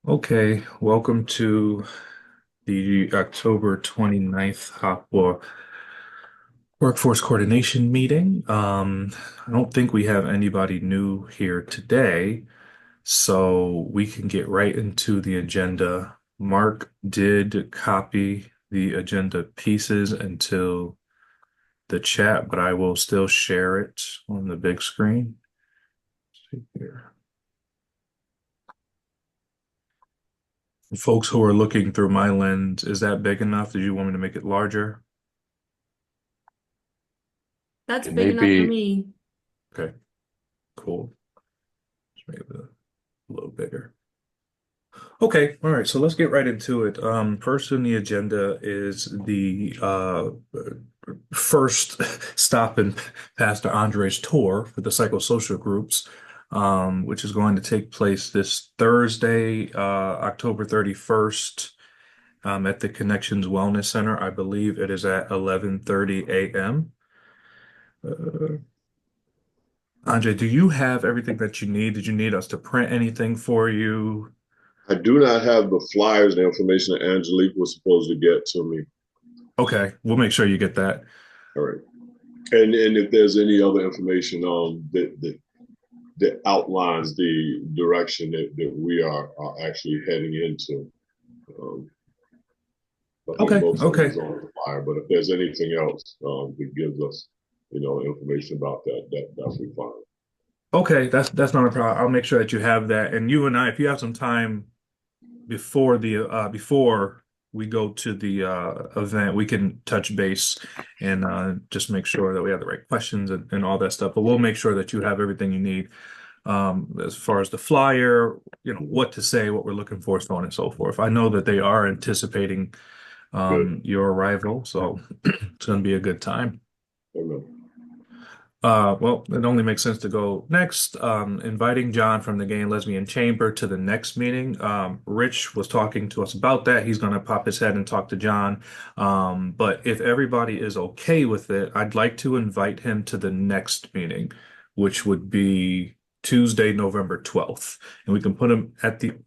Okay, welcome to the October 29th HOPWA Workforce Coordination meeting. I don't think we have anybody new here today, so we can get right into the agenda. Mark did copy the agenda pieces into the chat, but I will still share it on the big screen. Let's see here. Folks who are looking through my lens, is that big enough? Did you want me to make it larger? That's It big may enough for be, me. Okay, cool. Let's make it a little bigger. Okay, all right, so let's get right into it. First on the agenda is the first stop in Pastor Andre's tour for the psychosocial groups, which is going to take place this Thursday, October 31st, at the Connections Wellness Center. I believe it is at 11:30 a.m. Andre, do you have everything that you need? Did you need us to print anything for you? I do not have the flyers, the information that Angelique was supposed to get to me. Okay, we'll make sure you get that. All right. And if there's any other information that outlines the direction that we are actually heading into, um, I think Okay, most of it okay, is on the flyer. But if there's anything else that gives us, information about that'll be fine. okay. That's not a problem. I'll make sure that you have that. And you and I, if you have some time before we go to the event, we can touch base and just make sure that we have the right questions and all that stuff. But we'll make sure that you have everything you need as far as the flyer, Mhm. what to say, what we're looking for, so on and so forth. I know that they are anticipating Good. your arrival, so it's going to be a good time. Amen. Well, it only makes sense to go next. Inviting John from the Gay and Lesbian Chamber to the next meeting. Rich was talking to us about that. He's going to pop his head and talk to John. But if everybody is okay with it, I'd like to invite him to the next meeting, which would be Tuesday, November 12th. And we can put him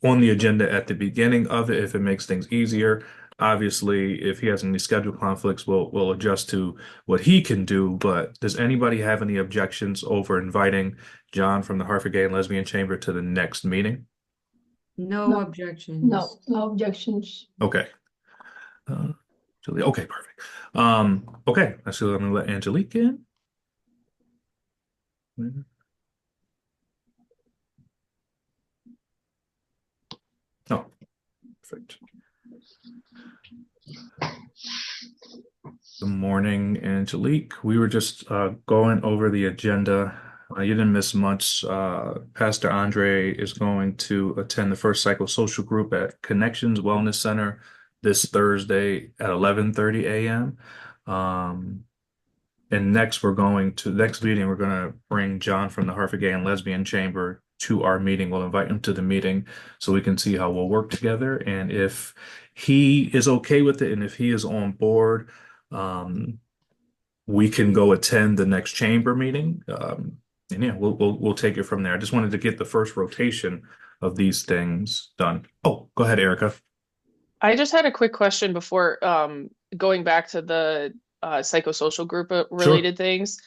on the agenda at the beginning of it if it makes things easier. Obviously, if he has any schedule conflicts, we'll adjust to what he can do. But does anybody have any objections over inviting John from the Hartford Gay and Lesbian Chamber to the next meeting? No No, no, objections. no objections. Okay. Okay, perfect. Okay, so I'm gonna let Angelique in. Oh, perfect. Good morning, Angelique. We were just going over the agenda. You didn't miss much. Pastor Andre is going to attend the first psychosocial group at Connections Wellness Center this Thursday at 11:30 a.m. Um, and next meeting, we're going to bring John from the Hartford Gay and Lesbian Chamber to our meeting. We'll invite him to the meeting so we can see how we'll work together. And if he is okay with it and if he is on board, um, we can go attend the next chamber meeting. And yeah, we'll take it from there. I just wanted to get the first rotation of these things done. Oh, go ahead, Erica. I just had a quick question before going back to the psychosocial group Sure. related things.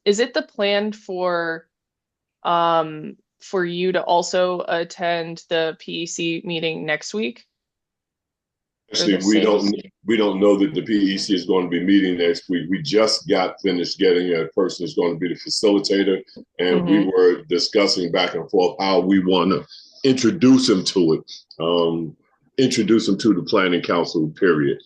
Is it the plan for you to also attend the PEC meeting next week or Actually, the same? we don't know that the PEC is going to be meeting next week. We just got finished getting a person who's going to be the facilitator, and we Mm-hmm. were discussing back and forth how we want to introduce him to it, introduce him to the planning council. Period.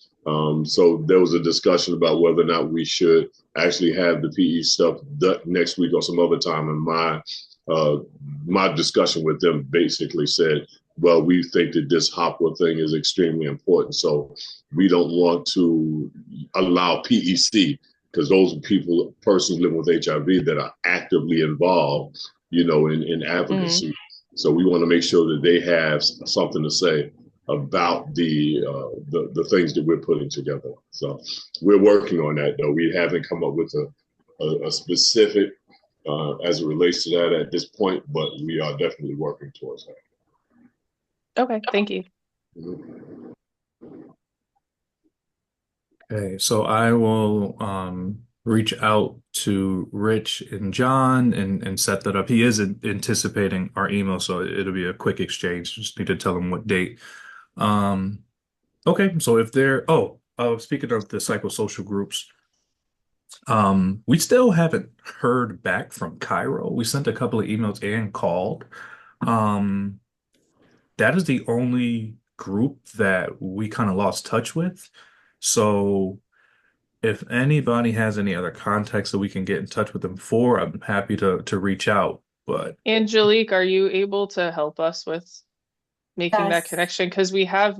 So there was a discussion about whether or not we should actually have the PE stuff next week or some other time. And uh, my discussion with them basically said, well, we think that this HOPWA thing is extremely important. So we don't want to allow PEC, because those are persons living with HIV that are actively involved, in Mm-hmm. advocacy. So we want to make sure that they have something to say about the things that we're putting together. So we're working on that, though. We haven't come up with a specific as it relates to that at this point, but we are definitely working towards that. Okay, thank you. Okay, so I will reach out to Rich and John and set that up. He is anticipating our email, so it'll be a quick exchange. Just need to tell him what date. Um, okay, so if they're speaking of the psychosocial groups, we still haven't heard back from Cairo. We sent a couple of emails and called. Um, that is the only group that we kind of lost touch with. So if anybody has any other contacts that we can get in touch with them for, I'm happy to reach out. But Angelique, are you able to help us with making that Yes. connection? Because we have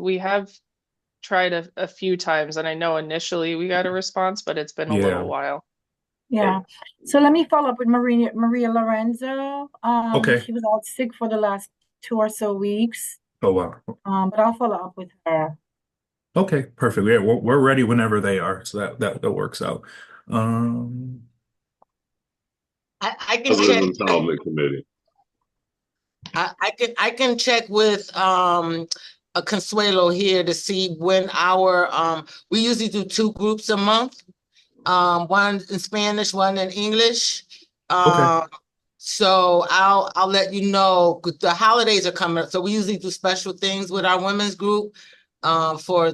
tried a few times, and I know initially we got a response, but it's been a yeah, little while. Yeah. So let me follow up with Maria Lorenzo. okay. She was out sick for the last 2 or so weeks. Oh wow. But I'll follow up with her. Okay, perfect. Yeah, we're ready whenever they are, so that works out. Um, I can check. President Empowerment Committee. I can check with a Consuelo here to see when our we usually do 2 groups a month. One in Spanish, one in English. okay. So I'll let you know. The holidays are coming up, so we usually do special things with our women's group for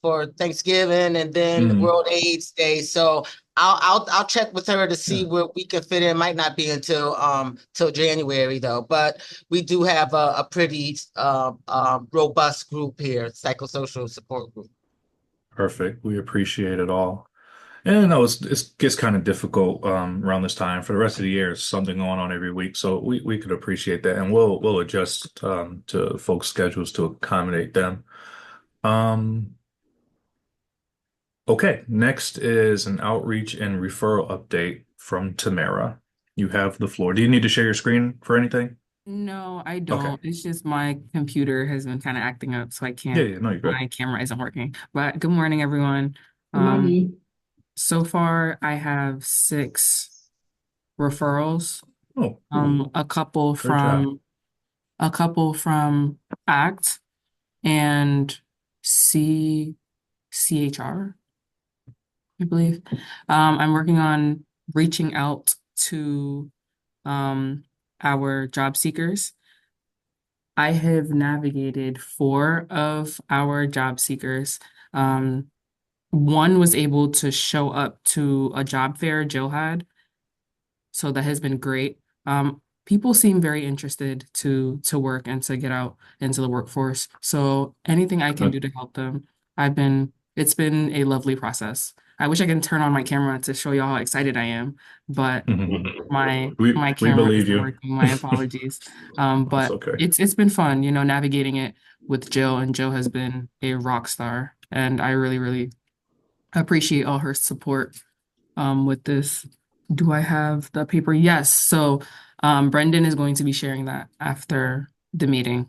for Thanksgiving and then Mhm. World AIDS Day. So I'll check with her to see Yeah, where we can fit in. Might not be until till January though, but we do have a pretty robust group here, psychosocial support group. perfect. We appreciate it all. And I know it gets kind of difficult around this time. For the rest of the year, it's something going on every week, so we could appreciate that, and we'll adjust to folks' schedules to accommodate them. Um, okay, next is an outreach and referral update from Tamara. You have the floor. Do you need to share your screen for anything? No, I Okay. don't. It's just my computer has been kind of acting up, so I Yeah, can't, yeah, no, you're good. my camera isn't working. But good morning, everyone. Good morning. So far I have 6 referrals. Oh, A couple great job. from ACT and C CHR, I believe. I'm working on reaching out to our job seekers. I have navigated 4 of our job seekers. One was able to show up to a job fair Jill had, so that has been great. People seem very interested to work and to get out into the workforce. So anything I can Good. do to help them, it's been a lovely process. I wish I can turn on my camera to show y'all how excited I am, but my We camera believe isn't you. working. My apologies. That's But okay. it's been fun, navigating it with Jill, and Jill has been a rock star, and I really, really appreciate all her support with this. Do I have the paper? Yes. So Brendan is going to be sharing that after the meeting.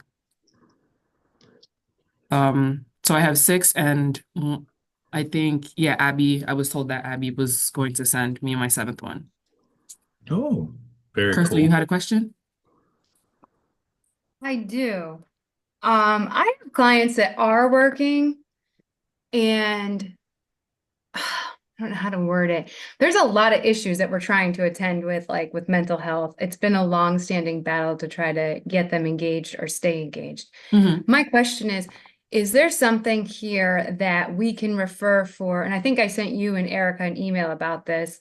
So I have 6, and I think, yeah, I was told that Abby was going to send me my 7th one. Oh, very Crystal, you cool. had a question? I do. I have clients that are working and I don't know how to word it. There's a lot of issues that we're trying to attend with, like with mental health. It's been a long-standing battle to try to get them engaged or stay engaged. Mm-hmm. My question is there something here that we can refer for? And I think I sent you and Erica an email about this.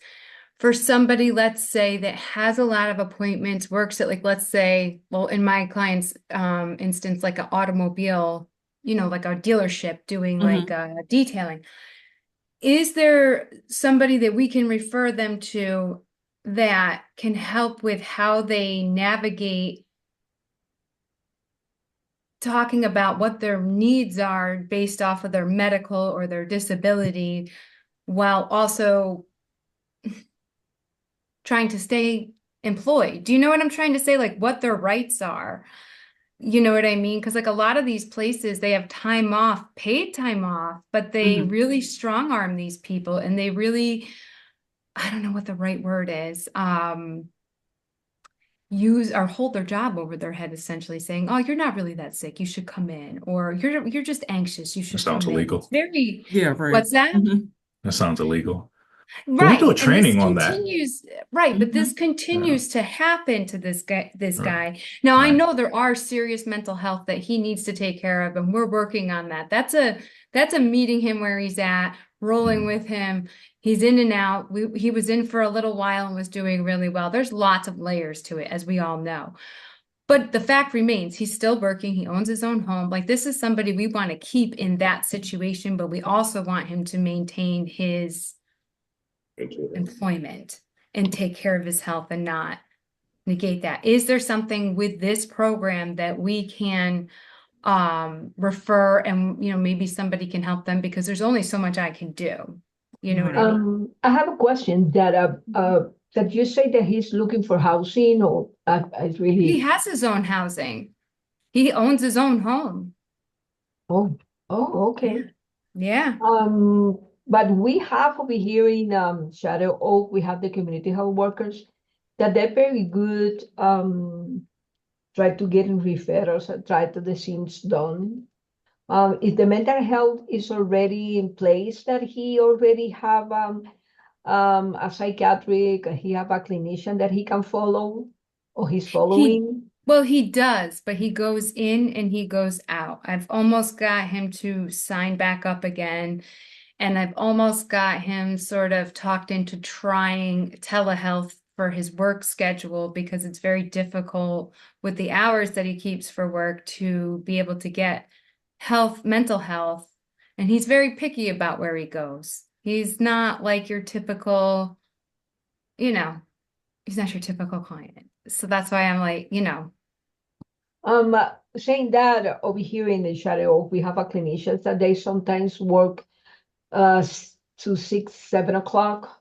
For somebody, let's say, that has a lot of appointments, works at, like, let's say, well, in my client's instance, like an automobile, like a dealership doing like Mm-hmm. detailing. Is there somebody that we can refer them to that can help with how they navigate talking about what their needs are based off of their medical or their disability, while also trying to stay employed? Do you know what I'm trying to say? Like what their rights are. You know what I mean? Because like a lot of these places, they have time off, paid time off, but they Mm-hmm. really strong arm these people and they really, I don't know what the right word is. use or hold their job over their head, essentially saying, "Oh, you're not really that sick. You should come in," or "You're just anxious. You That should sounds come in." It's illegal. very, Yeah, right. what's that? Mhm. That sounds illegal. Can we do a Right. And this training on that? continues, right, but this Mhm. Yeah. continues to happen to this Right. guy. Now, I Right. know there are serious mental health that he needs to take care of, and we're working on that. That's a meeting him where he's at, rolling Mm. with him. He's in and out. He was in for a little while and was doing really well. There's lots of layers to it, as we all know. But the fact remains, he's still working. He owns his own home. Like, this is somebody we want to keep in that situation, but we also want him to maintain his employment and take care of his health and not negate that. Is there something with this program that we can refer, and maybe somebody can help them, because there's only so much I can do. You know what I Right. mean? I have a question that you say that he's looking for housing or it's He really, has his own housing. He owns his own home. oh, oh, Yeah. okay. Yeah. But we have over here in Shadow Oak, we have the community health workers that they're very good, try to get in referrals and try to the things done. If the mental health is already in place, that he already have a psychiatric, he have a clinician that he can follow or he's He, following. well, he does, but he goes in and he goes out. I've almost got him to sign back up again. And I've almost got him sort of talked into trying telehealth for his work schedule, because it's very difficult with the hours that he keeps for work to be able to get mental health. And he's very picky about where he goes. He's not like your typical, you know, he's not your typical client. So that's why I'm like, Saying that over here in the Shadow Oak, we have a clinician that they sometimes work to 6, 7 o'clock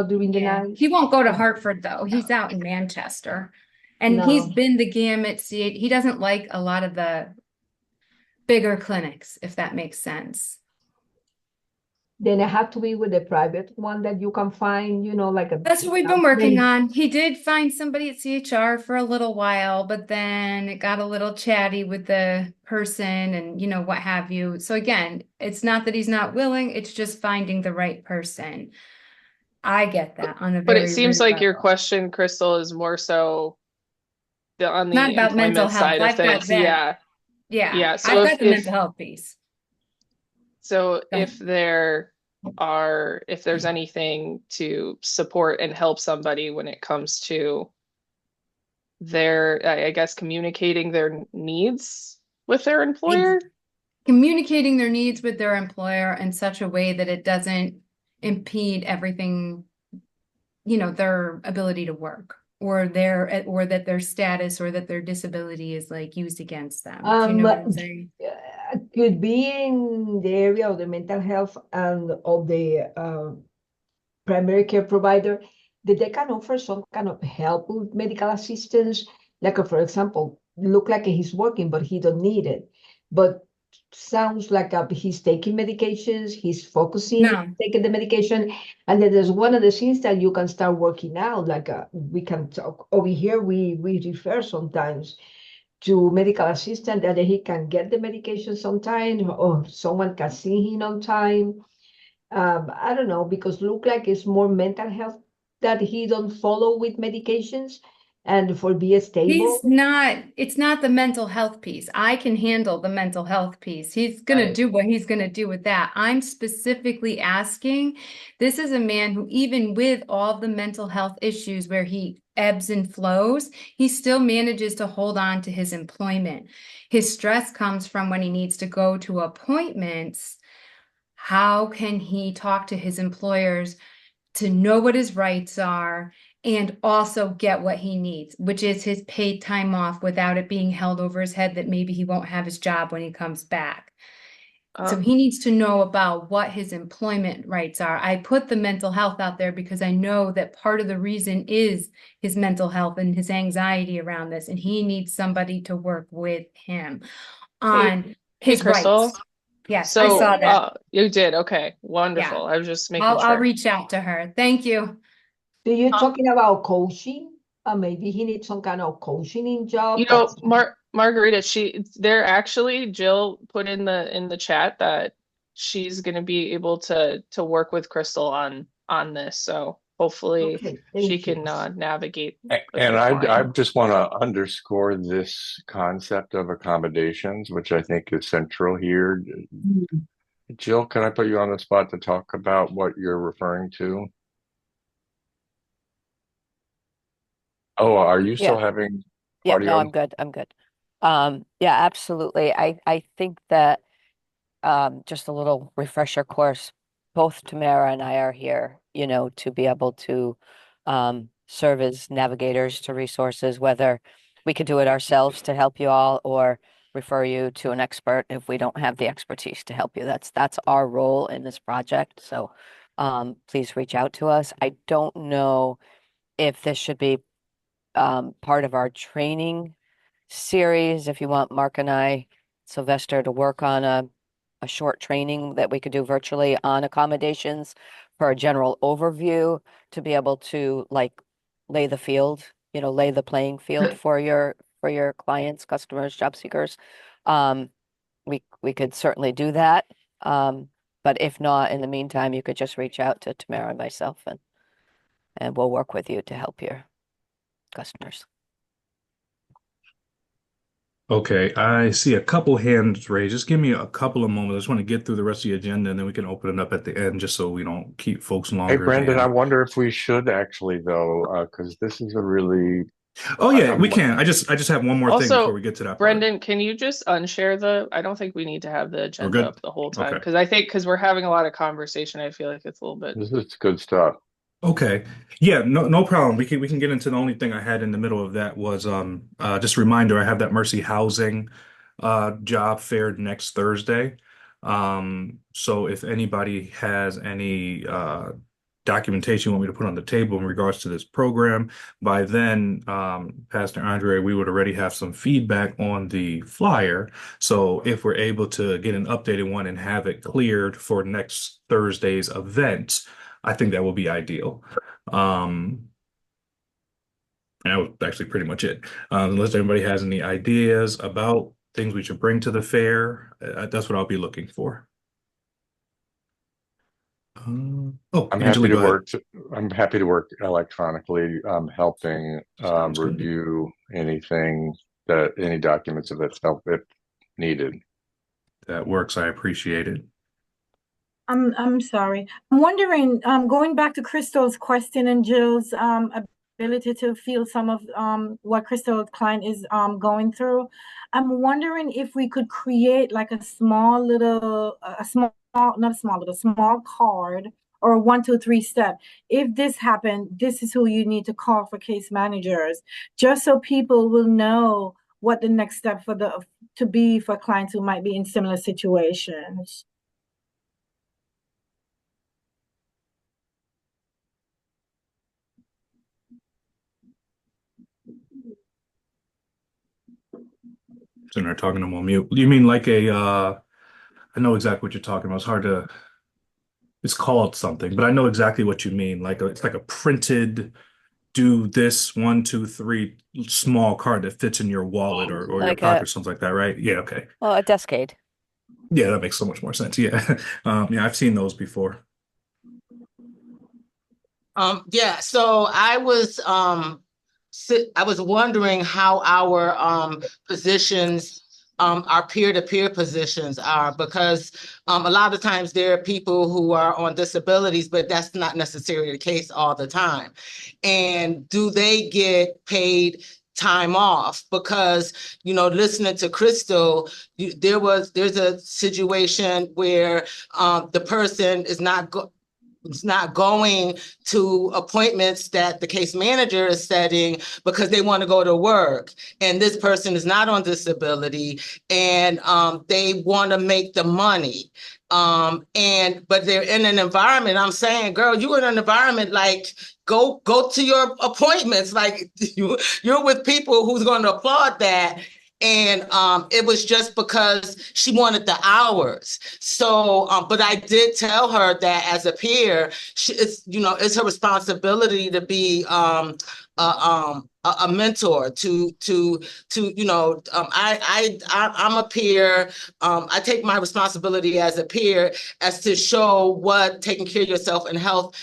during the yeah, night. he won't go to Hartford though. He's out in Manchester. And he's No, been the gamut. See, he doesn't like a lot of the bigger clinics, if that makes sense. then it have to be with a private one that you can find, like a That's what we've been working on. He did find somebody at CHR for a little while, but then it got a little chatty with the person and, what have you. So again, it's not that he's not willing, it's just finding the right person. I get that on a But it very seems real like your level. question, Crystal, is more so on Not the about mental employment health. side of I've got things. that. Yeah. Yeah, Yeah. I've So got the mental health piece. Go if there's anything to support and help somebody when it comes to I guess communicating their needs with their ahead. employer. Communicating their needs with their employer in such a way that it doesn't impede everything, their ability to work, or that their status or that their disability is like used against them. Do you know what I'm saying? Could be in the area of the mental health and of the primary care provider, that they can offer some kind of help with medical assistance. Like, for example, look like he's working, but he don't need it. But sounds like he's taking medications, he's focusing, No. taking the medication. And then there's one of the things that you can start working out. Like we can talk over here, we refer sometimes to medical assistant that he can get the medication sometime, or someone can see him on time. I don't know, because look like it's more mental health that he don't follow with medications and for be stable. It's not the mental health piece. I can handle the mental health piece. He's gonna Right. do what he's gonna do with that. I'm specifically asking, this is a man who, even with all the mental health issues where he ebbs and flows, he still manages to hold on to his employment. His stress comes from when he needs to go to appointments. How can he talk to his employers to know what his rights are and also get what he needs, which is his paid time off, without it being held over his head that maybe he won't have his job when he comes back? So he needs to know about what his employment rights are. I put the mental health out there because I know that part of the reason is his mental health and his anxiety around this, and he needs somebody to work with him Hey, on hey, his rights. Crystal. Yes, I So, saw that. you did. Okay, Yeah, wonderful. I was just making I'll sure. reach out to her. Thank you. So you're Uh, talking about coaching? maybe he needs some kind of coaching job. You know, Margarita, they're actually, Jill put in the chat that she's going to be able to work with Crystal on this. So hopefully Okay, she thank you. can navigate with And her I client. just want to underscore this concept of accommodations, which I think is central here. Jill, can I put you on the spot to talk about what you're referring to? Oh, are you Yeah. still having Yeah, no, I'm audio? good. I'm good. Yeah, absolutely. I think that just a little refresher course, both Tamara and I are here, to be able to serve as navigators to resources, whether we could do it ourselves to help you all or refer you to an expert if we don't have the expertise to help you. That's our role in this project. So please reach out to us. I don't know if this should be part of our training series. If you want Mark and I, Sylvester, to work on a short training that we could do virtually on accommodations for a general overview to be able to like lay the field, lay the playing field for your clients, customers, job seekers. Um, we could certainly do that. But if not, in the meantime, you could just reach out to Tamara and myself and we'll work with you to help your customers. Okay, I see a couple hands raised. Just give me a couple of moments. I just want to get through the rest of the agenda and then we can open it up at the end just so we don't keep folks Hey, longer Brandon, I than. wonder if we should actually though, because this is a really, Oh I, yeah, we I'm, can. I just have one more thing before Also, we get to that part. Brendan, can you just unshare I don't think we need to have the We're agenda good? up the whole time Okay. because we're having a lot of conversation. I feel like it's a little bit. this is good stuff. Okay. Yeah, no problem. We can get into the only thing I had in the middle of that was just a reminder, I have that Mercy Housing job fair next Thursday. So if anybody has any documentation you want me to put on the table in regards to this program, by then Pastor Andre, we would already have some feedback on the flyer. So if we're able to get an updated one and have it cleared for next Thursday's event, I think that will be ideal. And that was actually pretty much it. Unless anybody has any ideas about things we should bring to the fair, that's what I'll be looking for. Oh, I'm happy Angela, to go ahead. work. I'm happy to work electronically, helping Sounds good. review any documents if help if needed. That works. I appreciate it. I'm sorry. I'm wondering, going back to Crystal's question and Jill's ability to feel some of what Crystal's client is going through. I'm wondering if we could create like a small little, not a small little, small card or a 1, 2, 3 step. If this happened, this is who you need to call for case managers, just so people will know what the next step to be for clients who might be in similar situations. Sitting there talking to him on mute. You mean like I know exactly what you're talking about. It's called something, but I know exactly what you mean. It's like a printed do this 1, 2, 3 small card that fits in your wallet or your Like pocket or something like that, right? Yeah, okay. a Descade. Yeah, that makes so much more sense. Yeah. Yeah, I've seen those before. Yeah, so I was wondering how our positions, our peer-to-peer positions are, because a lot of times there are people who are on disabilities, but that's not necessarily the case all the time. And do they get paid time off? Because, listening to Crystal, there's a situation where the person is not going to appointments that the case manager is setting because they want to go to work, and this person is not on disability, and they want to make the money, but they're in an environment. I'm saying, girl, you're in an environment like go to your appointments, like you're with people who's going to applaud that. And it was just because she wanted the hours. So, but I did tell her that as a peer, it's her responsibility to be a mentor to I'm a peer. I take my responsibility as a peer as to show what taking care of yourself and health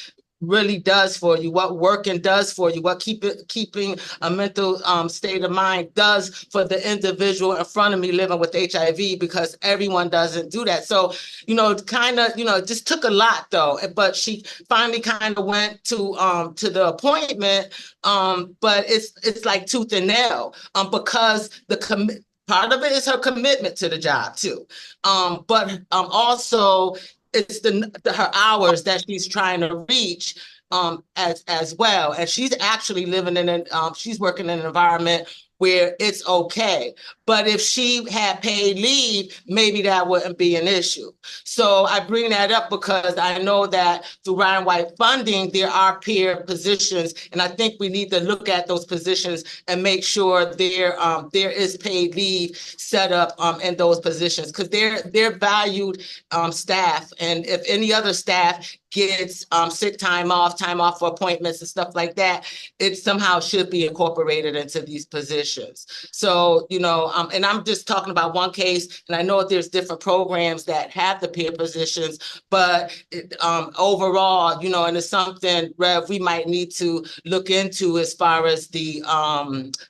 really does for you, what working does for you, what keeping a mental state of mind does for the individual in front of me living with HIV, because everyone doesn't do that. So, it just took a lot though. But she finally kind of went to the appointment. But it's like tooth and nail because part of it is her commitment to the job too. But also it's her hours that she's trying to reach as well. And she's actually living in she's working in an environment where it's okay. But if she had paid leave, maybe that wouldn't be an issue. So I bring that up because I know that through Ryan White funding, there are peer positions. And I think we need to look at those positions and make sure there is paid leave set up in those positions, because they're valued staff. And if any other staff gets sick time off for appointments and stuff like that, it somehow should be incorporated into these positions. So, and I'm just talking about one case, and I know there's different programs that have the peer positions, but overall, and it's something, Rev, we might need to look into as far as the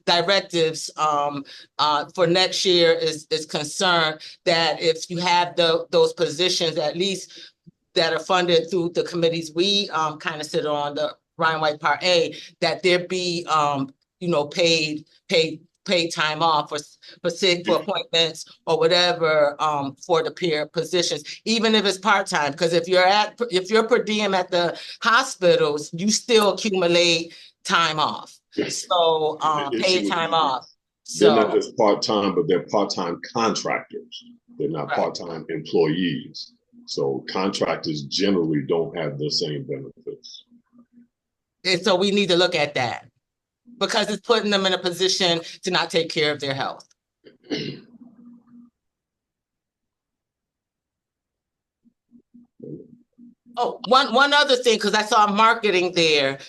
directives for next year is concerned, that if you have those positions, at least that are funded through the committees we kind of sit on, the Ryan White Part A, that there be paid time off for sick, for appointments or whatever, for the peer positions, even if it's part-time. Because if you're per diem at the hospitals, you still accumulate time off. So paid time off. They're not just part-time, but they're part-time contractors. They're not Right. part-time employees. So contractors generally don't have the same benefits. And so we need to look at that, because it's putting them in a position to not take care of their health. Oh, one other thing, because I saw marketing there.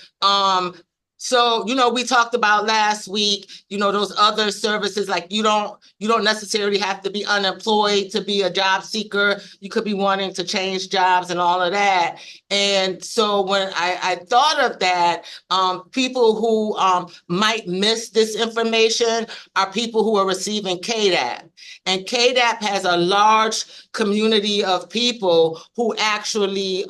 So, we talked about last week, those other services, like you don't necessarily have to be unemployed to be a job seeker. You could be wanting to change jobs and all of that. And so when I thought of that, people who might miss this information are people who are receiving KDAP. And KDAP has a large community of people who actually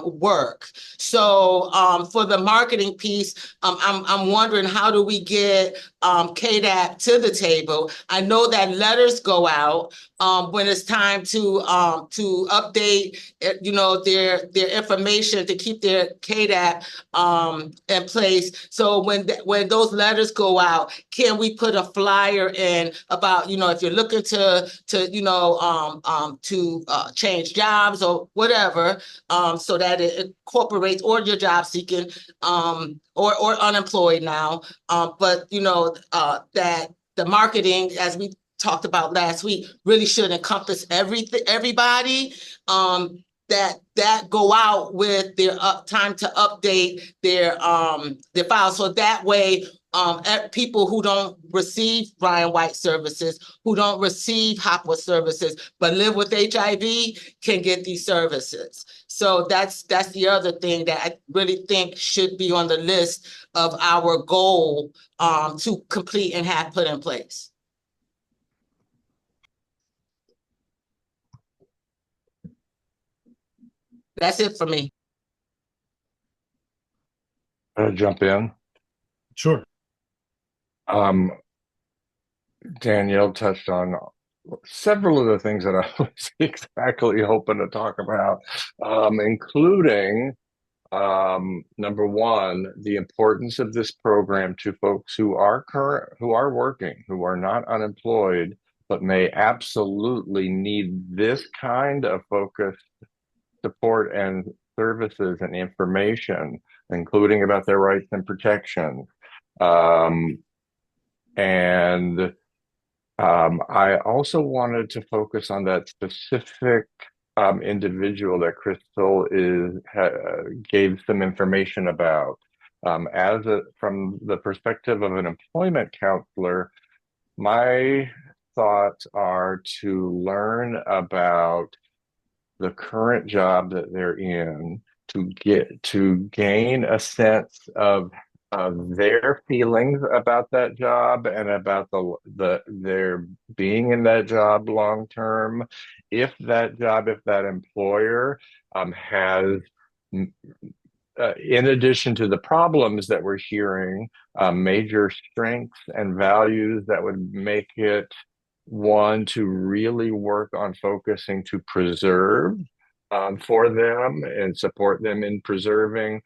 work. So for the marketing piece, I'm wondering, how do we get KDAP to the table? I know that letters go out when it's time to update, their information to keep their KDAP in place. So when those letters go out, can we put a flyer in about, if you're looking to change jobs or whatever, so that it incorporates, or your job seeking, or unemployed now, but that the marketing, as we talked about last week, really should encompass everybody, that go out with their time to update their files. So that way, people who don't receive Ryan White services, who don't receive HOPWA services, but live with HIV, can get these services. So that's the other thing that I really think should be on the list of our goal to complete and have put in place. That's it for me. Jump in. Sure. Danielle touched on several of the things that I was exactly hoping to talk about, including number one, the importance of this program to folks who are working, who are not unemployed, but may absolutely need this kind of focused support and services and information, including about their rights and protections. I also wanted to focus on that specific individual that Crystal gave some information about. From the perspective of an employment counselor, my thoughts are to learn about the current job that they're in, to gain a sense of their feelings about that job and about their being in that job long term. If that employer has, in addition to the problems that we're hearing, major strengths and values that would make it one to really work on focusing to preserve for them and support them in preserving,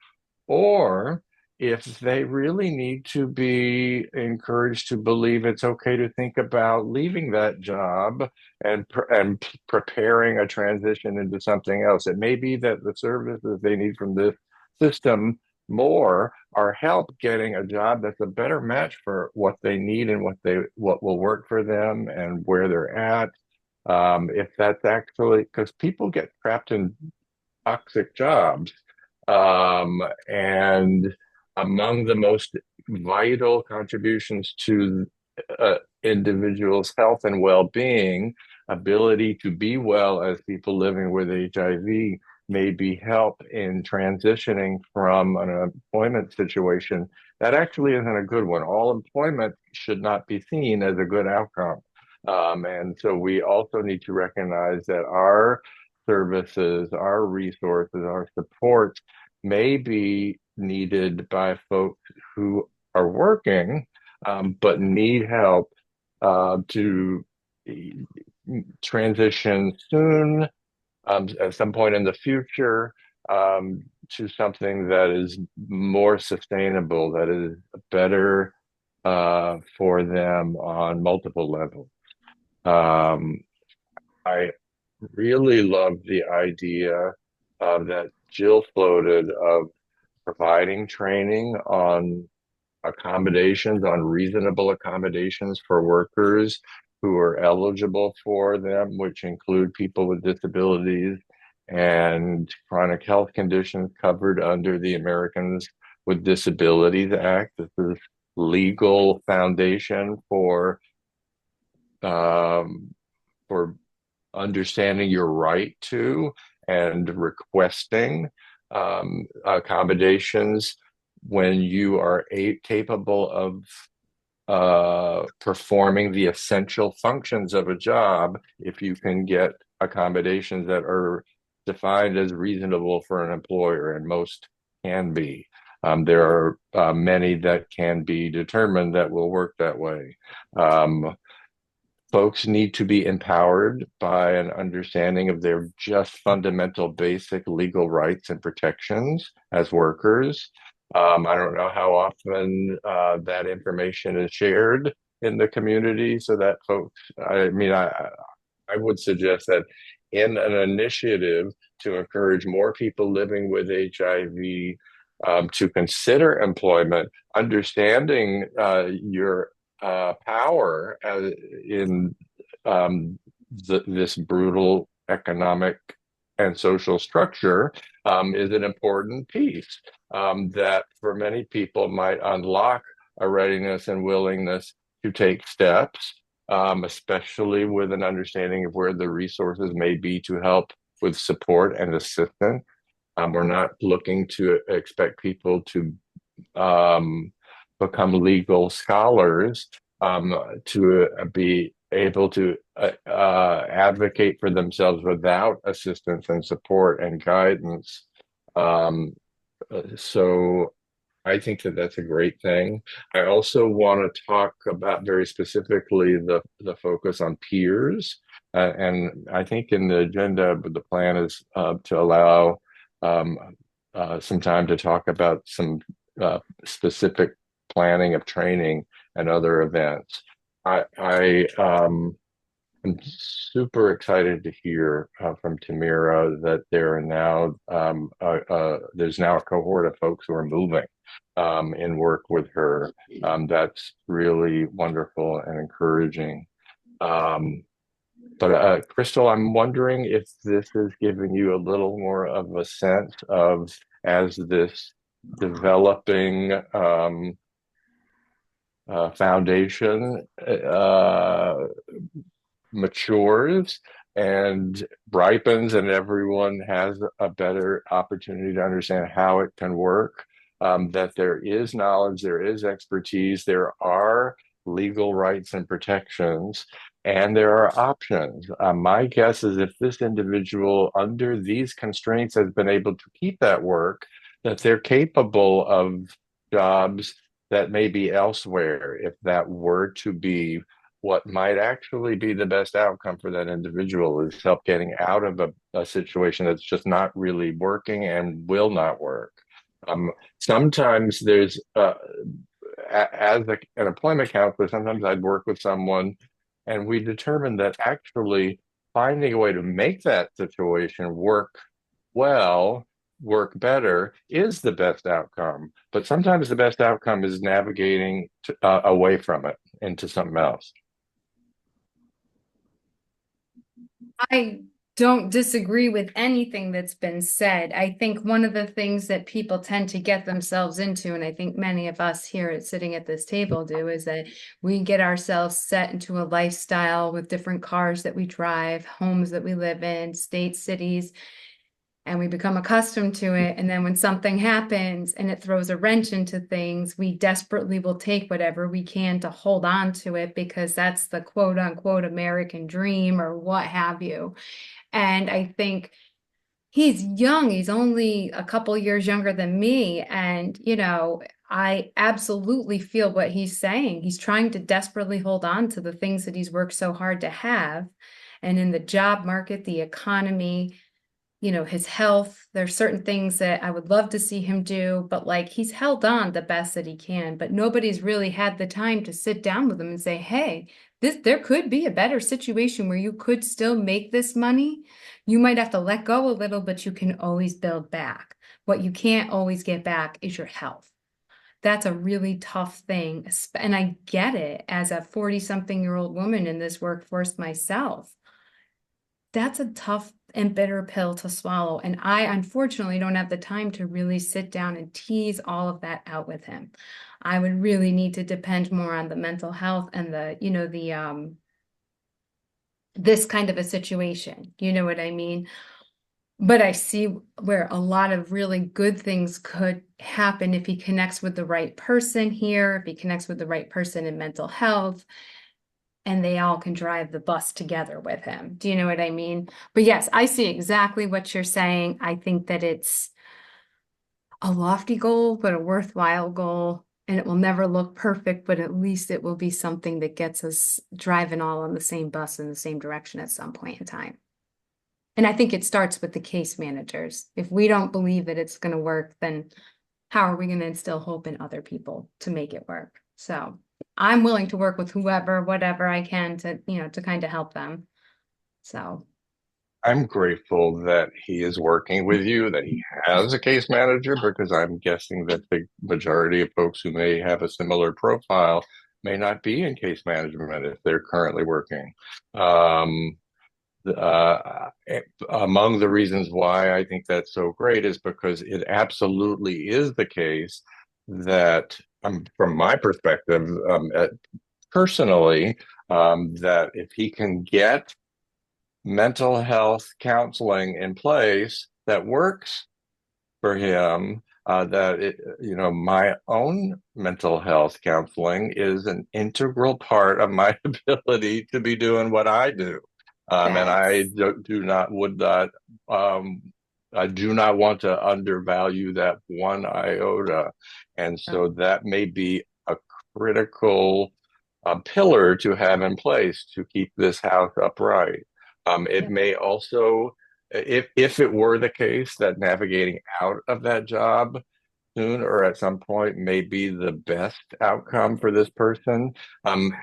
or if they really need to be encouraged to believe it's okay to think about leaving that job and preparing a transition into something else. It may be that the services they need from this system more are help getting a job that's a better match for what they need and what will work for them and where they're at. If that's actually because people get trapped in toxic jobs. And among the most vital contributions to individuals' health and well-being, ability to be well as people living with HIV may be help in transitioning from an employment situation that actually isn't a good one. All employment should not be seen as a good outcome. And so we also need to recognize that our services, our resources, our support may be needed by folks who are working, but need help to transition soon, at some point in the future, to something that is more sustainable, that is better for them on multiple levels. I really love the idea that Jill floated of providing training on accommodations, on reasonable accommodations for workers who are eligible for them, which include people with disabilities and chronic health conditions covered under the Americans with Disabilities Act. This is legal foundation for understanding your right to and requesting accommodations when you are capable of performing the essential functions of a job. If you can get accommodations that are defined as reasonable for an employer, and most can be. There are many that can be determined that will work that way. Folks need to be empowered by an understanding of their just fundamental basic legal rights and protections as workers. I don't know how often that information is shared in the community so that folks, I would suggest that in an initiative to encourage more people living with HIV to consider employment, understanding your power in this brutal economic and social structure is an important piece that for many people might unlock a readiness and willingness to take steps, especially with an understanding of where the resources may be to help with support and assistance. We're not looking to expect people to become legal scholars to be able to advocate for themselves without assistance and support and guidance. So I think that that's a great thing. I also want to talk about very specifically the focus on peers. And I think in the agenda, the plan is to allow some time to talk about some specific planning of training and other events. I'm super excited to hear from Tamira that there's now a cohort of folks who are moving in work with her. That's really wonderful and encouraging. But Crystal, I'm wondering if this has given you a little more of a sense of, as this developing foundation matures and ripens, and everyone has a better opportunity to understand how it can work. That there is knowledge, there is expertise, there are legal rights and protections, and there are options. My guess is if this individual, under these constraints, has been able to keep that work, that they're capable of jobs that may be elsewhere if that were to be what might actually be the best outcome for that individual is help getting out of a situation that's just not really working and will not work. Um, Sometimes there's, as an employment counselor, sometimes I'd work with someone and we determined that actually finding a way to make that situation work well, work better is the best outcome. But sometimes the best outcome is navigating away from it into something else. I don't disagree with anything that's been said. I think one of the things that people tend to get themselves into, and I think many of us here sitting at this table do, is that we get ourselves set into a lifestyle with different cars that we drive, homes that we live in, states, cities, and we become accustomed to it. And then when something happens and it throws a wrench into things, we desperately will take whatever we can to hold on to it because that's the quote unquote American dream or what have you. And I think he's young. He's only a couple years younger than me. And, I absolutely feel what he's saying. He's trying to desperately hold on to the things that he's worked so hard to have. And in the job market, the economy, his health, there's certain things that I would love to see him do, but like he's held on the best that he can, but nobody's really had the time to sit down with him and say, hey, there could be a better situation where you could still make this money. You might have to let go a little, but you can always build back. What you can't always get back is your health. That's a really tough thing. And I get it as a 40-something-year-old woman in this workforce myself. That's a tough and bitter pill to swallow. And I unfortunately don't have the time to really sit down and tease all of that out with him. I would really need to depend more on the mental health and this kind of a situation. You know what I mean? But I see where a lot of really good things could happen if he connects with the right person here, if he connects with the right person in mental health, and they all can drive the bus together with him. Do you know what I mean? But yes, I see exactly what you're saying. I think that it's a lofty goal, but a worthwhile goal. And it will never look perfect, but at least it will be something that gets us driving all on the same bus in the same direction at some point in time. And I think it starts with the case managers. If we don't believe that it's going to work, then how are we going to instill hope in other people to make it work? So I'm willing to work with whoever, whatever I can to kind of help them. So I'm grateful that he is working with you, that he has a case manager, because I'm guessing that the majority of folks who may have a similar profile may not be in case management if they're currently working. Um, Among the reasons why I think that's so great is because it absolutely is the case that, from my perspective, personally, that if he can get mental health counseling in place that works for him, my own mental health counseling is an integral part of my ability to be doing what I do. And I I do not want to undervalue that one iota. And so that may be a critical pillar to have in place to keep this house upright. It may also, if it were the case that navigating out of that job soon or at some point may be the best outcome for this person,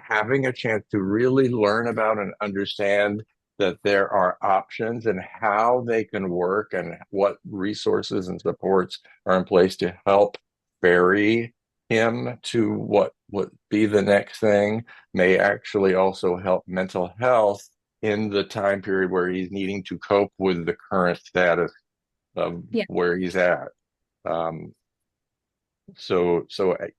having a chance to really learn about and understand that there are options and how they can work and what resources and supports are in place to help ferry him to what would be the next thing may actually also help mental health in the time period where he's needing to cope with the current status of yeah. where he's at. Um,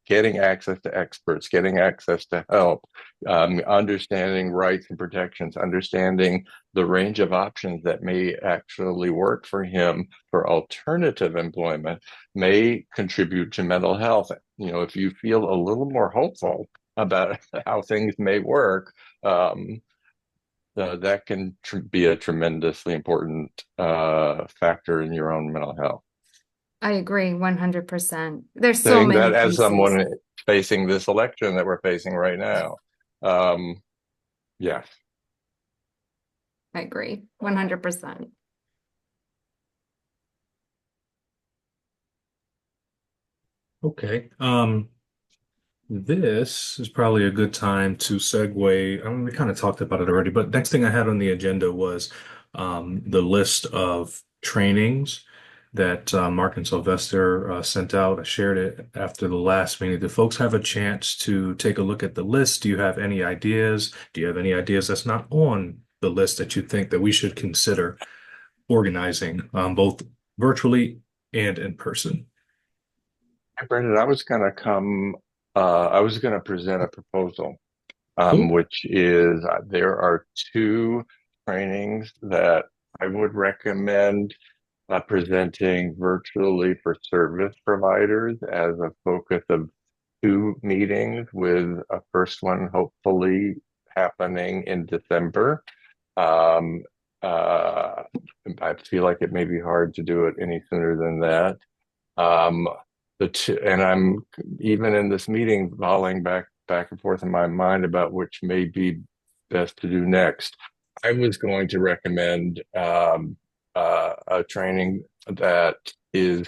getting access to experts, getting access to help, understanding rights and protections, understanding the range of options that may actually work for him for alternative employment may contribute to mental health. If you feel a little more hopeful about how things may work, that can be a tremendously important factor in your own mental health. I agree 100%. There's so Saying many that as pieces. someone facing this election that we're facing right now. Yes. I agree 100%. Okay. This is probably a good time to segue. I mean, we kind of talked about it already, but next thing I had on the agenda was the list of trainings that Mark and Sylvester sent out. I shared it after the last meeting. Do folks have a chance to take a look at the list? Do you have any ideas? Do you have any ideas that's not on the list that you think that we should consider organizing, both virtually and in person? Brendan, I was going to present a proposal, Cool. which is there are two trainings that I would recommend presenting virtually for service providers as a focus of two meetings, with a first one hopefully happening in December. Um, uh, I feel like it may be hard to do it any sooner than that. Um, and I'm even in this meeting volleying back and forth in my mind about which may be best to do next. I was going to recommend a training that is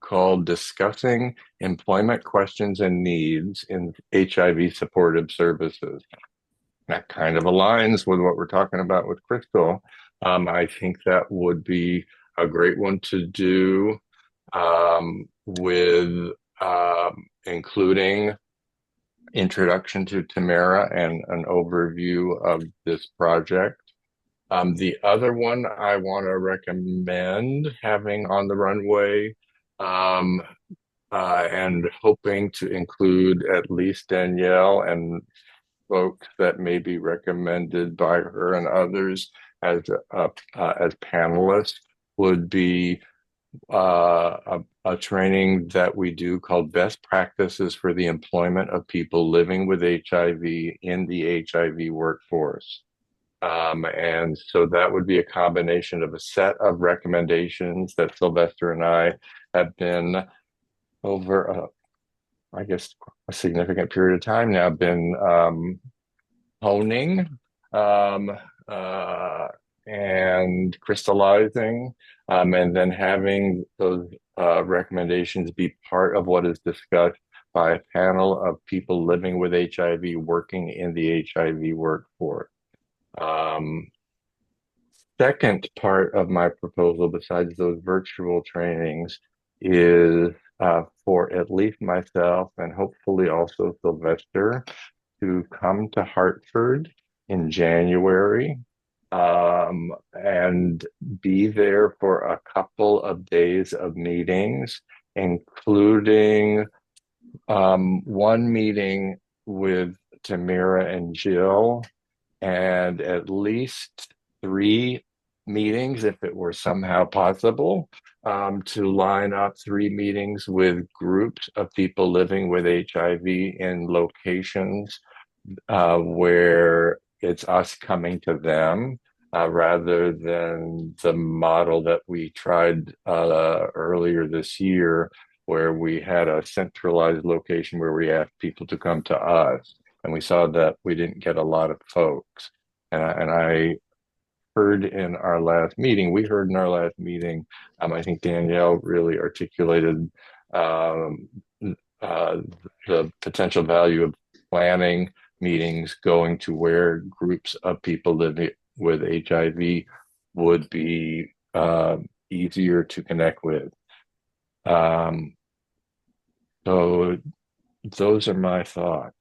called Discussing Employment Questions and Needs in HIV Supportive Services. That kind of aligns with what we're talking about with Crystal. I think that would be a great one to do, with including introduction to Tamara and an overview of this project. The other one I want to recommend having on the runway, um, and hoping to include at least Danielle and folks that may be recommended by her and others as panelists, would be a training that we do called Best Practices for the Employment of People Living with HIV in the HIV Workforce. And so that would be a combination of a set of recommendations that Sylvester and I have been over, I guess, a significant period of time now, been honing, um, uh, and crystallizing, and then having those recommendations be part of what is discussed by a panel of people living with HIV working in the HIV workforce. Second part of my proposal, besides those virtual trainings, is for at least myself and hopefully also Sylvester to come to Hartford in January, and be there for a couple of days of meetings, including one meeting with Tamara and Jill, and at least 3 meetings, if it were somehow possible, to line up 3 meetings with groups of people living with HIV in locations where it's us coming to them, rather than the model that we tried earlier this year, where we had a centralized location where we asked people to come to us. And we saw that we didn't get a lot of folks. And I heard in our last meeting, I think Danielle really articulated the potential value of planning meetings going to where groups of people living with HIV would be easier to connect with. So those are my thoughts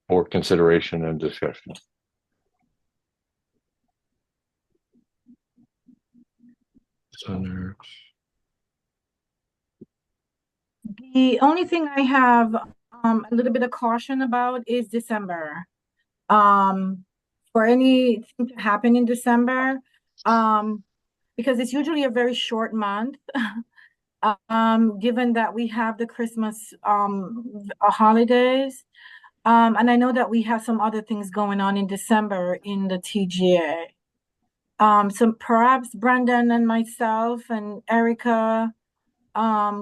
for consideration and discussion. So The only thing I have a little bit of caution about is December. For anything to happen in December, because it's usually a very short month, given that we have the Christmas holidays. And I know that we have some other things going on in December in the TGA. So perhaps Brandon and myself and Erica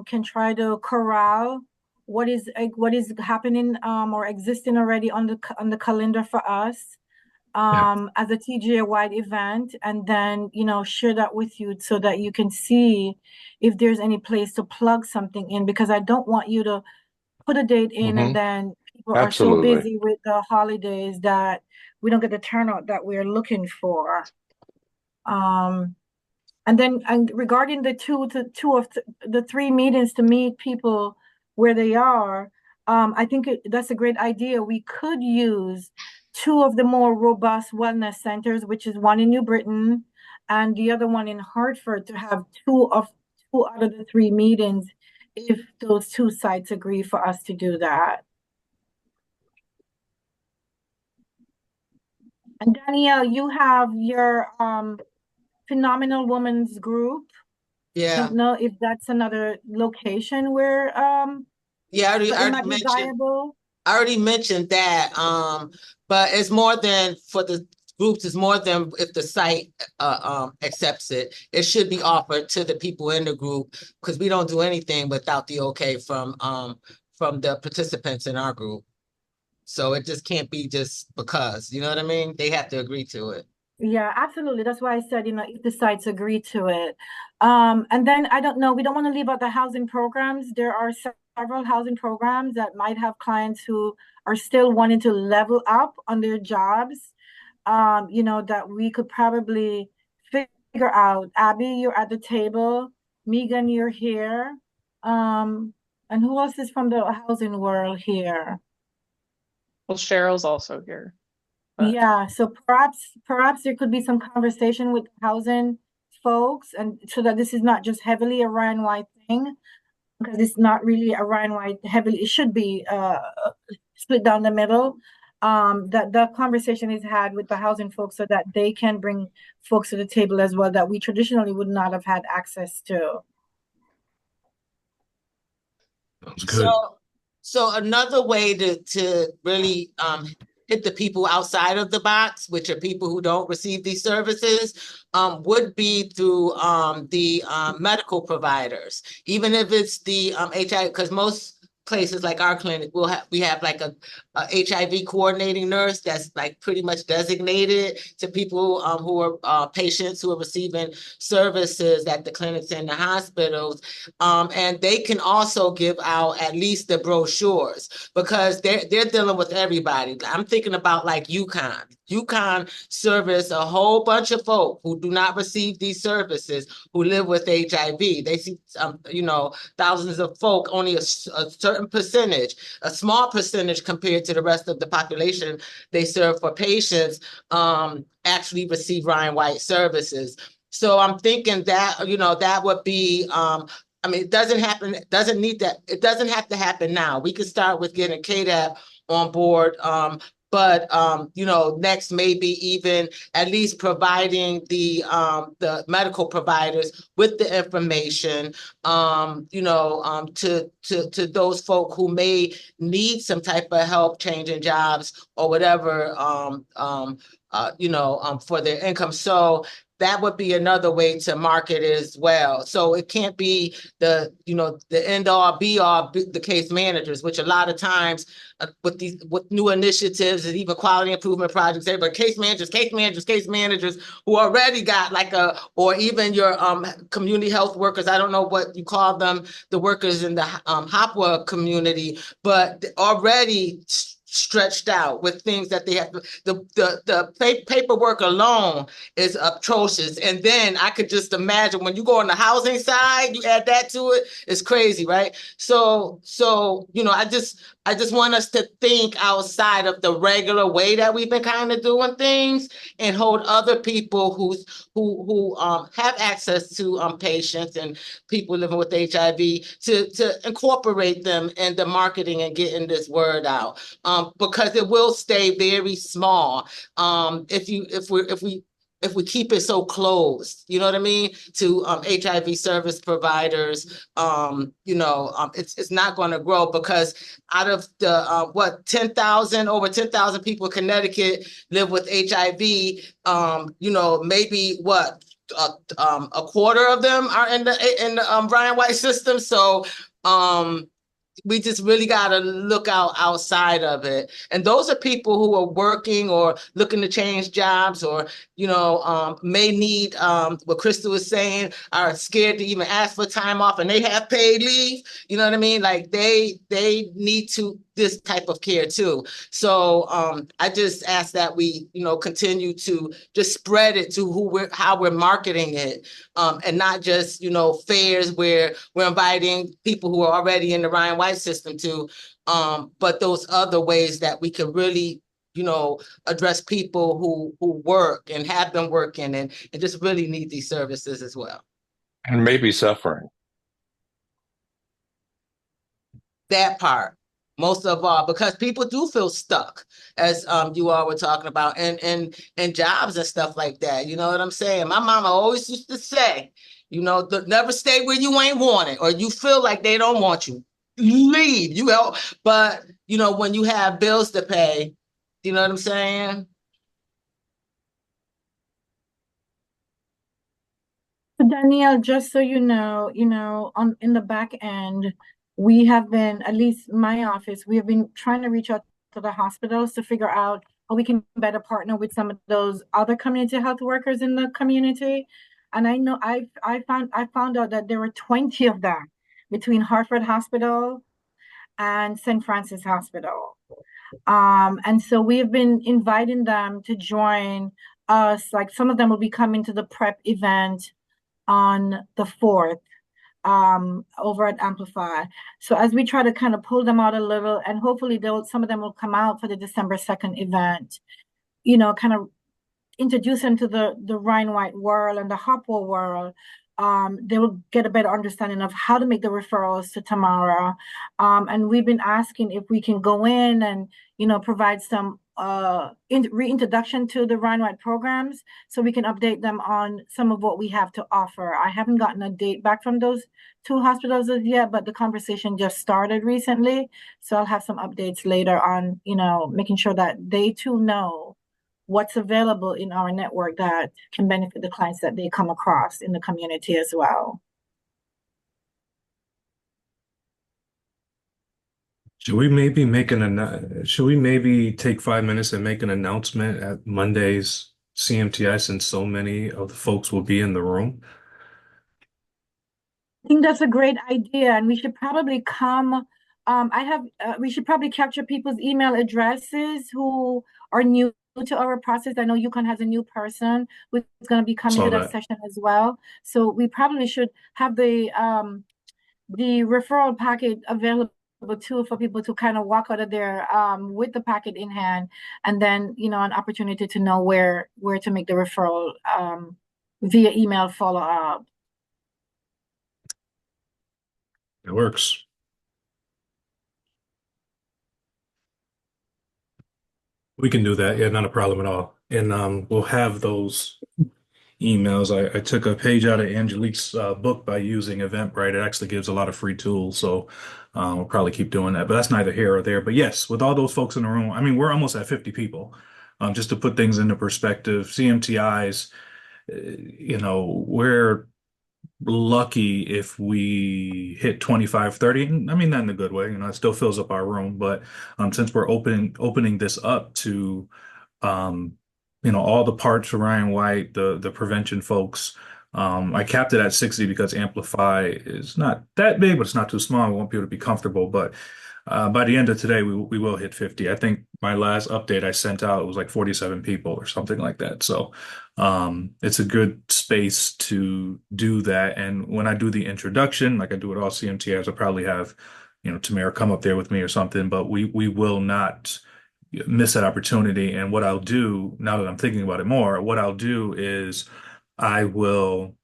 can try to corral what is happening or existing already on the calendar for us as a TGA wide event, and then share that with you so that you can see if there's any place to plug something in, because I don't want you to put a date in and then people are so Absolutely. busy with the holidays that we don't get the turnout that we're looking for. And then regarding the two of the three meetings to meet people where they are, I think that's a great idea. We could use two of the more robust wellness centers, which is one in New Britain and the other one in Hartford, to have two out of the three meetings, if those two sites agree for us to do that. And Danielle, you have your Phenomenal Women's Group. I Yeah, don't know if that's another location where yeah, it I might already be mentioned. viable. I already mentioned that, but it's more than for the groups, it's more than if the site accepts it. It should be offered to the people in the group, because we don't do anything without the okay from the participants in our group. So it just can't be just because, you know what I mean? They have to agree to it. Yeah, absolutely. That's why I said, if the sites agree to it. And then I don't know, we don't want to leave out the housing programs. There are several housing programs that might have clients who are still wanting to level up on their jobs. That we could probably figure out. Abby, you're at the table. Megan, you're here. And who else is from the housing world here? Well, Cheryl's also here. But Yeah, so perhaps there could be some conversation with housing folks, and so that this is not just heavily a Ryan-wide thing, because it's not really a Ryan-wide heavily. It should be split down the middle. That the conversation is had with the housing folks so that they can bring folks to the table as well that we traditionally would not have had access to. Sounds good. So another way to really hit the people outside of the box, which are people who don't receive these services, would be through the medical providers, even if it's the HIV, because most places like our clinic we have like a HIV coordinating nurse that's like pretty much designated to people who are patients who are receiving services at the clinics and the hospitals, and they can also give out at least the brochures, because they're dealing with everybody. I'm thinking about like UConn. UConn service a whole bunch of folk who do not receive these services who live with HIV. They see thousands of folk, only a certain percentage, a small percentage compared to the rest of the population they serve for patients, actually receive Ryan White services. So I'm thinking that, that would be, it doesn't have to happen now. We could start with getting KDAP on board, but next maybe even at least providing the medical providers with the information, to those folk who may need some type of help changing jobs or whatever, for their income. So that would be another way to market it as well. So it can't be the end all be all, the case managers, which a lot of times with new initiatives and even quality improvement projects, but case managers who already got or even your community health workers. I don't know what you call them, the workers in the HOPWA community, but already stretched out with things that they have to, the paperwork alone is atrocious. And then I could just imagine when you go on the housing side, you add that to it, it's crazy, right? So I just want us to think outside of the regular way that we've been kind of doing things and hold other people who have access to patients and people living with HIV to incorporate them in the marketing and getting this word out, because it will stay very small if we keep it so closed, you know what I mean, to HIV service providers. It's not going to grow, because out of the over 10,000 people in Connecticut live with HIV. Maybe a quarter of them are in the Brian White system. So we just really got to look outside of it. And those are people who are working or looking to change jobs, or, may need, what Crystal was saying, are scared to even ask for time off, and they have paid leave. You know what I mean? Like they need this type of care too. So I just ask that we, continue to just spread it to how we're marketing it, and not just, fairs where we're inviting people who are already in the Ryan White system to, but those other ways that we can really, address people who work and have been working and just really need these services as well. And maybe suffering. That part, most of all, because people do feel stuck, as you all were talking about, and jobs and stuff like that. You know what I'm saying? My mama always used to say, never stay where you ain't wanted, or you feel like they don't want you. Leave, but when you have bills to pay, you know what I'm saying? Danielle, just so you know, in the back end, we have been, at least my office, we have been trying to reach out to the hospitals to figure out how we can better partner with some of those other community health workers in the community. And I know I found out that there were 20 of them between Hartford Hospital and St. Francis Hospital. And so we have been inviting them to join us. Like some of them will be coming to the PrEP event on the 4th over at Amplify. So as we try to kind of pull them out a little, and hopefully some of them will come out for the December 2nd event, kind of introduce them to the Ryan White world and the HOPWA world. They will get a better understanding of how to make the referrals to Tamara. And we've been asking if we can go in and, provide some reintroduction to the Ryan White programs so we can update them on some of what we have to offer. I haven't gotten a date back from those two hospitals as yet, but the conversation just started recently. So I'll have some updates later on, making sure that they too know what's available in our network that can benefit the clients that they come across in the community as well. Should we maybe take 5 minutes and make an announcement at Monday's CMTI, since so many of the folks will be in the room? I think that's a great idea, and we should probably come. We should probably capture people's email addresses who are new to our process. I know UConn has a new person who's going to be coming to that session as well. So we probably should have the referral packet available too for people to kind of walk out of there with the packet in hand, and then an opportunity to know where to make the referral via email follow up. It works. We can do that. Yeah, not a problem at all. And we'll have those emails. I took a page out of Angelique's book by using Eventbrite. It actually gives a lot of free tools. So we'll probably keep doing that. But that's neither here or there. But yes, with all those folks in the room, I mean, we're almost at 50 people. Just to put things into perspective, CMTIs, we're lucky if we hit 25, 30. I mean, not in a good way, it still fills up our room. But since we're opening this up to all the parts of Ryan White, the prevention folks, I capped it at 60 because Amplify is not that big, but it's not too small. I want people to be comfortable. But by the end of today, we will hit 50. I think my last update I sent out was like 47 people or something like that. So it's a good space to do that. And when I do the introduction, like I do with all CMTs, I'll probably have, Tamara come up there with me or something, but we will not miss that opportunity. And what I'll do, now that I'm thinking about it more, what I'll do is I will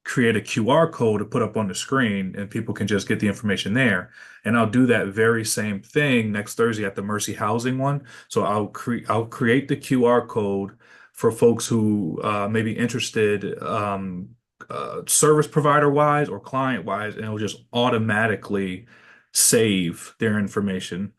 create a QR code to put up on the screen and people can just get the information there. And I'll do that very same thing next Thursday at the Mercy Housing one. So I'll create the QR code for folks who may be interested service provider wise or client wise, and it'll just automatically save their information.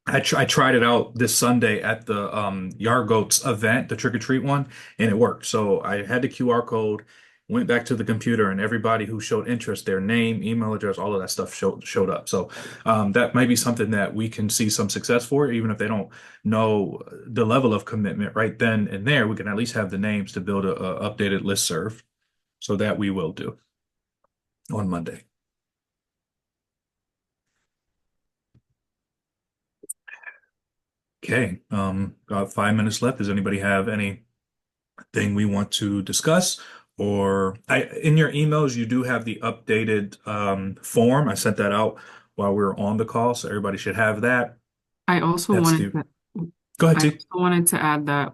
I tried it out this Sunday at the Yard Goats event, the trick or treat one, and it worked. So I had the QR code, went back to the computer, and everybody who showed interest, their name, email address, all of that stuff showed up. So that might be something that we can see some success for, even if they don't know the level of commitment right then and there. We can at least have the names to build a updated listserv. So that we will do on Monday. Okay, about 5 minutes left. Does anybody have anything we want to discuss? Or in your emails, you do have the updated form. I sent that out while we were on the call, so everybody should have that. I also That's wanted the. to, Go ahead, I T. also wanted to add that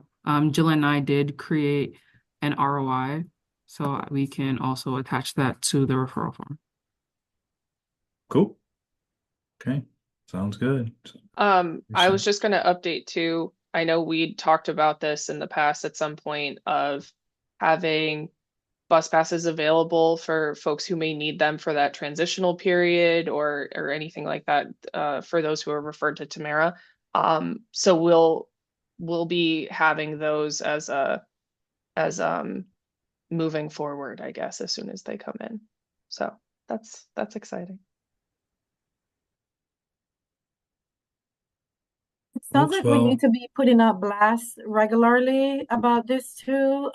Jill and I did create an ROI, so we can also attach that to the referral form. Cool. Okay, sounds good. I was just going to update too. I know we talked about this in the past at some point of having bus passes available for folks who may need them for that transitional period or anything like that for those who are referred to Tamara. So we'll be having those as moving forward, I guess, as soon as they come in. So that's exciting. It sounds Folks, like we need to be putting out blasts regularly about this too,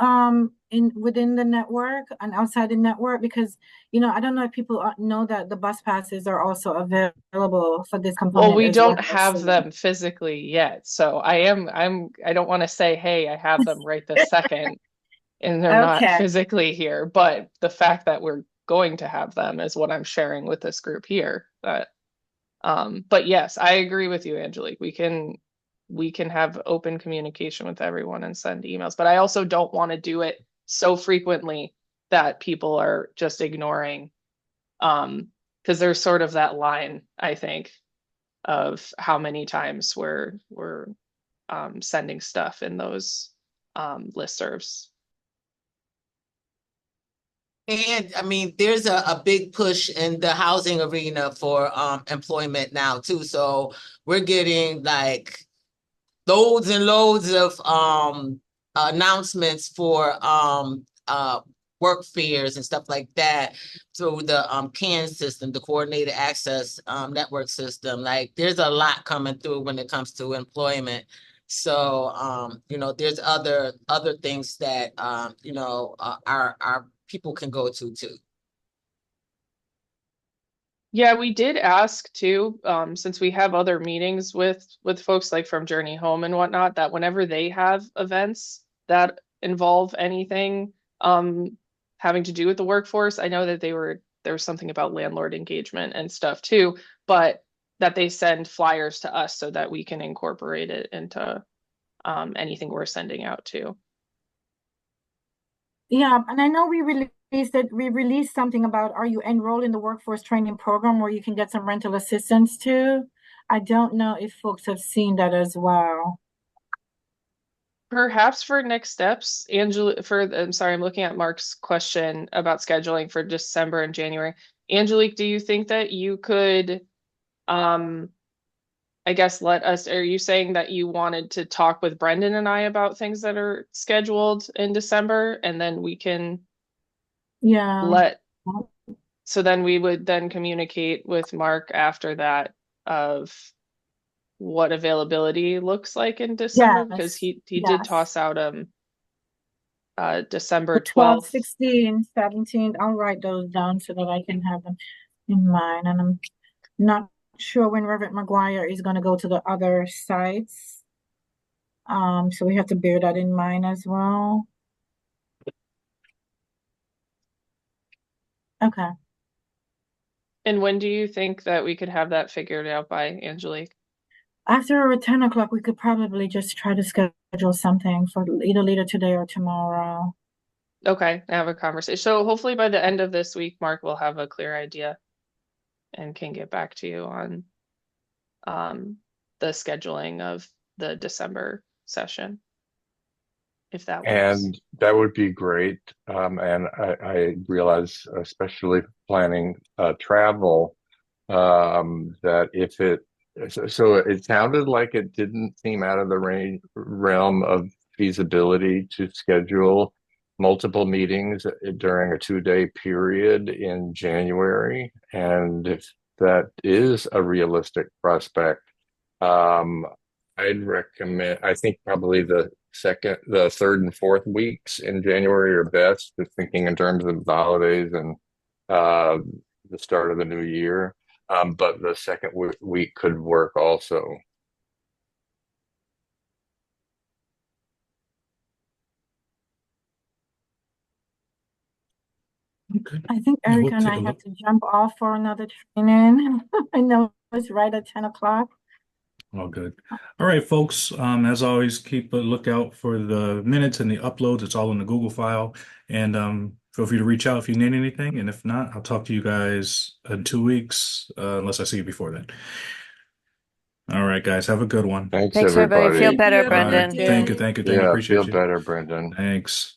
within the network and outside the network, because I don't know if people know that the bus passes are also available for this Well, component we as well. don't have So, them physically yet, so I don't want to say, hey, I have them right this second, and they're not okay. physically here, but the fact that we're going to have them is what I'm sharing with this group here. But yes, I agree with you, Angelique. We can have open communication with everyone and send emails, but I also don't want to do it so frequently that people are just ignoring, because there's sort of that line, I think, of how many times we're sending stuff in those listservs. And I mean, there's a big push in the housing arena for employment now too. So we're getting like loads and loads of announcements for work fairs and stuff like that through the CAN system, the Coordinated Access Network system. Like there's a lot coming through when it comes to employment. So there's other things that our people can go to too. Yeah, we did ask too, since we have other meetings with folks like from Journey Home and whatnot, that whenever they have events that involve anything having to do with the workforce, I know that there was something about landlord engagement and stuff too, but that they send flyers to us so that we can incorporate it into anything we're sending out too. Yeah, and I know we released something about, are you enrolled in the workforce training program where you can get some rental assistance too? I don't know if folks have seen that as well. Perhaps for next steps, Angela, I'm sorry, I'm looking at Mark's question about scheduling for December and January. Angelique, do you think that you could, I guess, are you saying that you wanted to talk with Brendan and I about things that are scheduled in December, and then we can Yeah. so then we would then communicate with Mark after that of what availability looks like in December, because Yes. he did toss out December 12, 12th. 16, 17. I'll write those down so that I can have them in mind. And I'm not sure when Reverend McGuire is going to go to the other sites. So we have to bear that in mind as well. Okay. And when do you think that we could have that figured out by, Angelique? After 10 o'clock, we could probably just try to schedule something for either later today or tomorrow. Okay, have a conversation. So hopefully by the end of this week, Mark will have a clear idea and can get back to you on the scheduling of the December session, if that works. And that would be great. And I realize, especially planning travel, that if it so it sounded like it didn't seem out of the realm of feasibility to schedule multiple meetings during a 2-day period in January. And if that is a realistic prospect, um, I'd recommend, I think probably the third and fourth weeks in January are best, just thinking in terms of the holidays and uh, the start of the new year. But the second week could work also. Okay. I think Yeah, we'll Erica and take I a have look. to jump off for another training. I know it's right at 10 o'clock. All good. All right, folks. As always, keep a lookout for the minutes and the uploads. It's all in the Google file. And feel free to reach out if you need anything. And if not, I'll talk to you guys in 2 weeks, unless I see you before then. All right, guys. Have a good one. Thanks, Thanks, everybody. Feel everybody. better, Thank you. All right. Brendan. Appreciate Thank you. it. Thank you. Thank you. Yeah, feel Appreciate you. better, Brendan. Thanks.